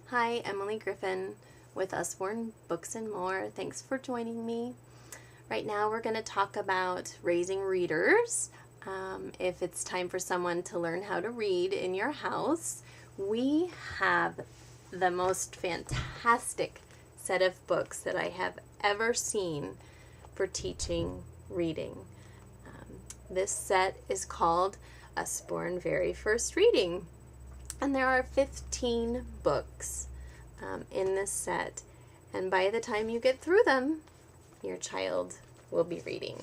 Hi, Emily Griffin with Usborne Books and More. Thanks for joining me. Right now we're going to talk about raising readers. If it's time for someone to learn how to read in your house, we have the most fantastic set of books that I have ever seen for teaching reading. This set is called Usborne Very First Reading. And there are 15 books in this set. And by the time you get through them, your child will be reading.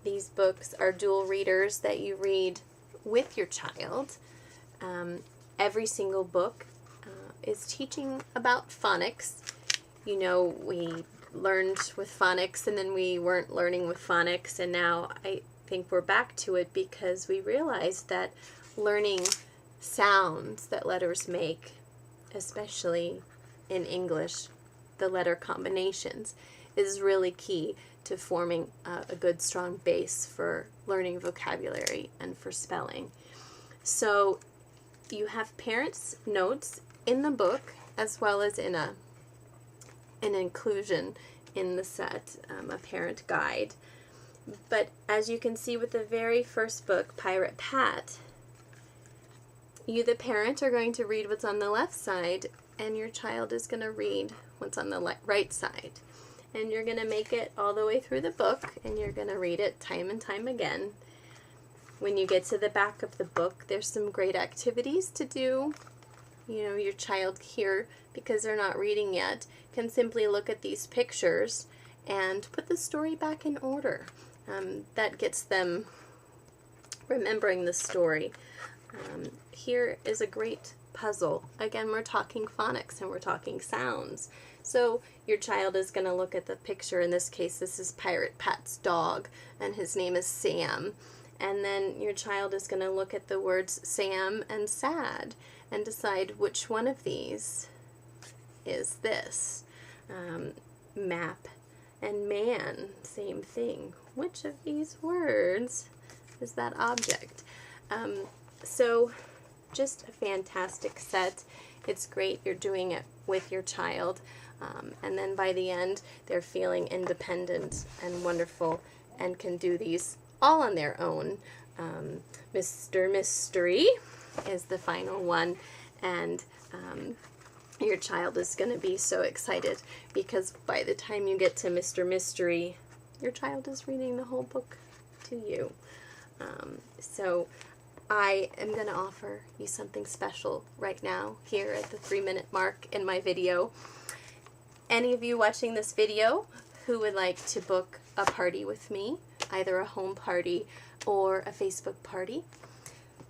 These books are dual readers that you read with your child. Every single book is teaching about phonics. You know, we learned with phonics and then we weren't learning with phonics, and now I think we're back to it because we realized that learning sounds that letters make, especially in English, the letter combinations, is really key to forming a good strong base for learning vocabulary and for spelling. So you have parents' notes in the book as well as in an inclusion in the set, a parent guide. But as you can see with the very first book, Pirate Pat, you, the parent, are going to read what's on the left side, and your child is going to read what's on the right side. And you're going to make it all the way through the book, and you're going to read it time and time again. When you get to the back of the book, there's some great activities to do. You know, your child here, because they're not reading yet, can simply look at these pictures and put the story back in order. That gets them remembering the story. Here is a great puzzle. Again, we're talking phonics and we're talking sounds. So your child is going to look at the picture. In this case, this is Pirate Pat's dog, and his name is Sam. And then your child is going to look at the words Sam and sad and decide which one of these is this. Map and man, same thing. Which of these words is that object? So just a fantastic set. It's great. You're doing it with your child. And then by the end, they're feeling independent and wonderful and can do these all on their own. Mr. Mystery is the final one. And your child is going to be so excited because by the time you get to Mr. Mystery, your child is reading the whole book to you. So I am going to offer you something special right now here at the 3-minute mark in my video. Any of you watching this video who would like to book a party with me, either a home party or a Facebook party,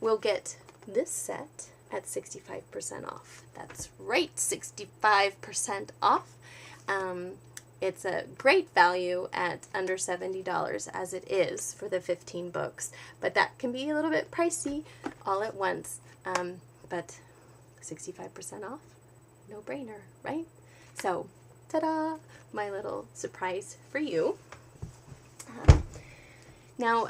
will get this set at 65% off. That's right, 65% off. It's a great value at under $70 as it is for the 15 books, but that can be a little bit pricey all at once. But 65% off, no brainer, right? So, ta-da, my little surprise for you. Now,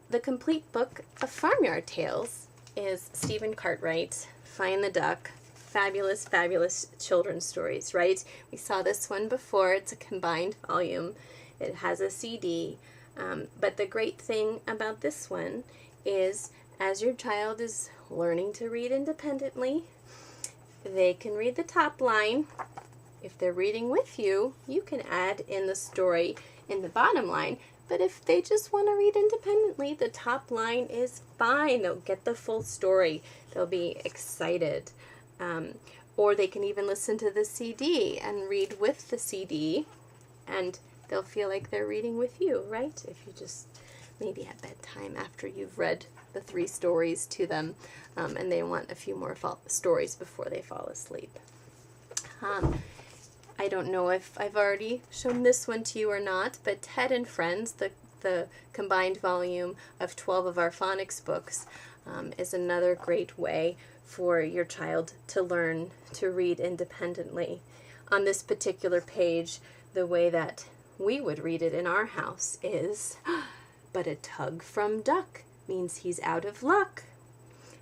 the complete book of Farmyard Tales is Stephen Cartwright, Find the Duck. Fabulous, fabulous children's stories, right? We saw this one before. It's a combined volume. It has a CD. But the great thing about this one is as your child is learning to read independently, they can read the top line. If they're reading with you, you can add in the story in the bottom line. But if they just want to read independently, the top line is fine. They'll get the full story. They'll be excited. Or they can even listen to the CD and read with the CD, and they'll feel like they're reading with you, right? If you just maybe at bedtime after you've read the 3 stories to them, and they want a few more stories before they fall asleep. I don't know if I've already shown this one to you or not, but Ted and Friends, the combined volume of 12 of our phonics books, is another great way for your child to learn to read independently. On this particular page, the way that we would read it in our house is, but a tug from duck means he's out of luck.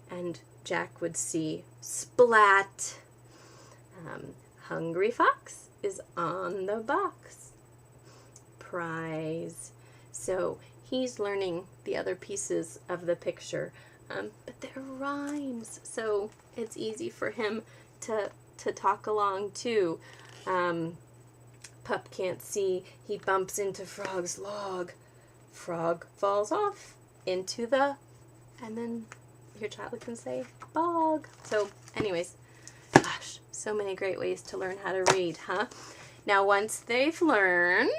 And Jack would see splat, Hungry fox is on the box. Prize. So he's learning the other pieces of the picture, but they're rhymes, so it's easy for him to talk along too. Pup can't see, he bumps into Frog's log. Frog falls off into the, and then your child can say bog. So anyways, gosh, so many great ways to learn how to read, huh? Now once they've learned,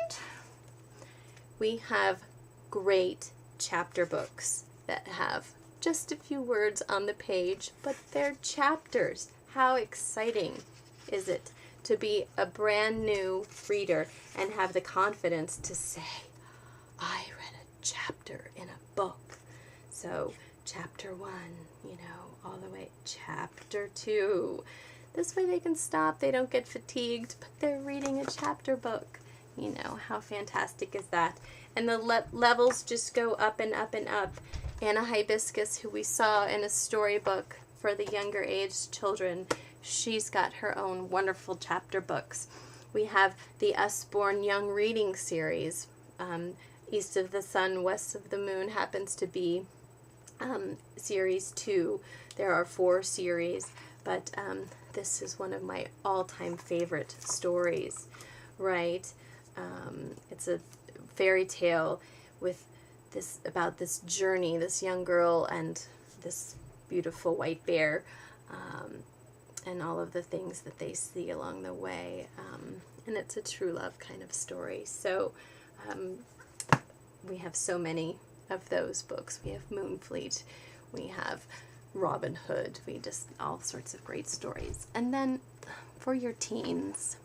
we have great chapter books that have just a few words on the page, but they're chapters. How exciting is it to be a brand new reader and have the confidence to say, I read a chapter in a book. So chapter 1, all the way, chapter 2. This way they can stop, they don't get fatigued, but they're reading a chapter book. How fantastic is that? And the levels just go up and up and up. Anna Hibiscus, who we saw in a storybook for the younger aged children, she's got her own wonderful chapter books. We have the Usborne Young Reading Series. East of the Sun, West of the Moon happens to be series 2. There are 4 series, but this is one of my all-time favorite stories, right? It's a fairy tale with about this journey, this young girl and this beautiful white bear, and all of the things that they see along the way. And it's a true love kind of story. So we have so many of those books. We have Moonfleet, we have Robin Hood, all sorts of great stories. And then for your teens,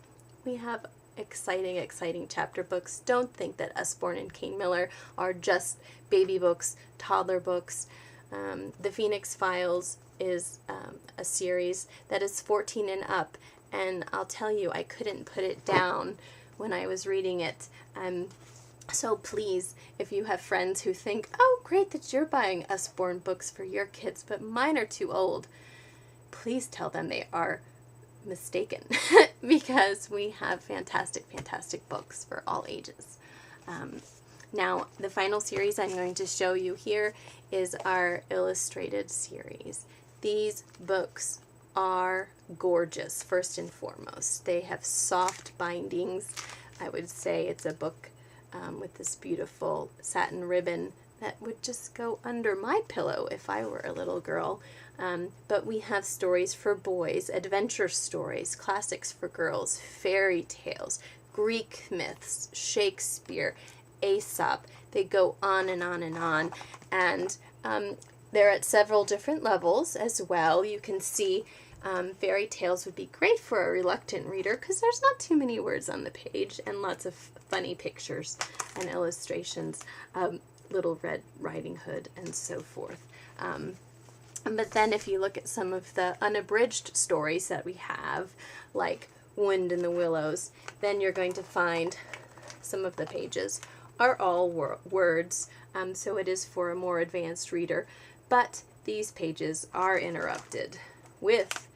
we have exciting chapter books. Don't think that Usborne and Kane Miller are just baby books, toddler books. The Phoenix Files is a series that is 14 and up, and I'll tell you, I couldn't put it down when I was reading it. So please, if you have friends who think, oh great that you're buying Usborne books for your kids, but mine are too old, please tell them they are mistaken because we have fantastic books for all ages. Now the final series I'm going to show you here is our illustrated series. These books are gorgeous. First and foremost, they have soft bindings. I would say it's a book with this beautiful satin ribbon that would just go under my pillow if I were a little girl. But we have stories for boys, adventure stories, classics for girls, fairy tales, Greek myths, Shakespeare, Aesop. They go on and on and on. And they're at several different levels as well. You can see fairy tales would be great for a reluctant reader because there's not too many words on the page and lots of funny pictures and illustrations. Little Red Riding Hood and so forth. But then if you look at some of the unabridged stories that we have, like Wind in the Willows, then you're going to find some of the pages are all words, so it is for a more advanced reader. But these pages are interrupted with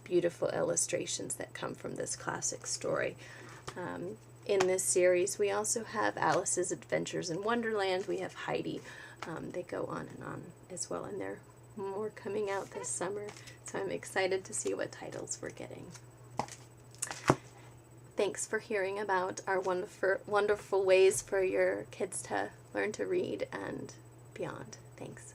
beautiful illustrations that come from this classic story. In this series, we also have Alice's Adventures in Wonderland. We have Heidi. They go on and on as well, and there are more coming out this summer, so I'm excited to see what titles we're getting. Thanks for hearing about our wonderful ways for your kids to learn to read and beyond. Thanks.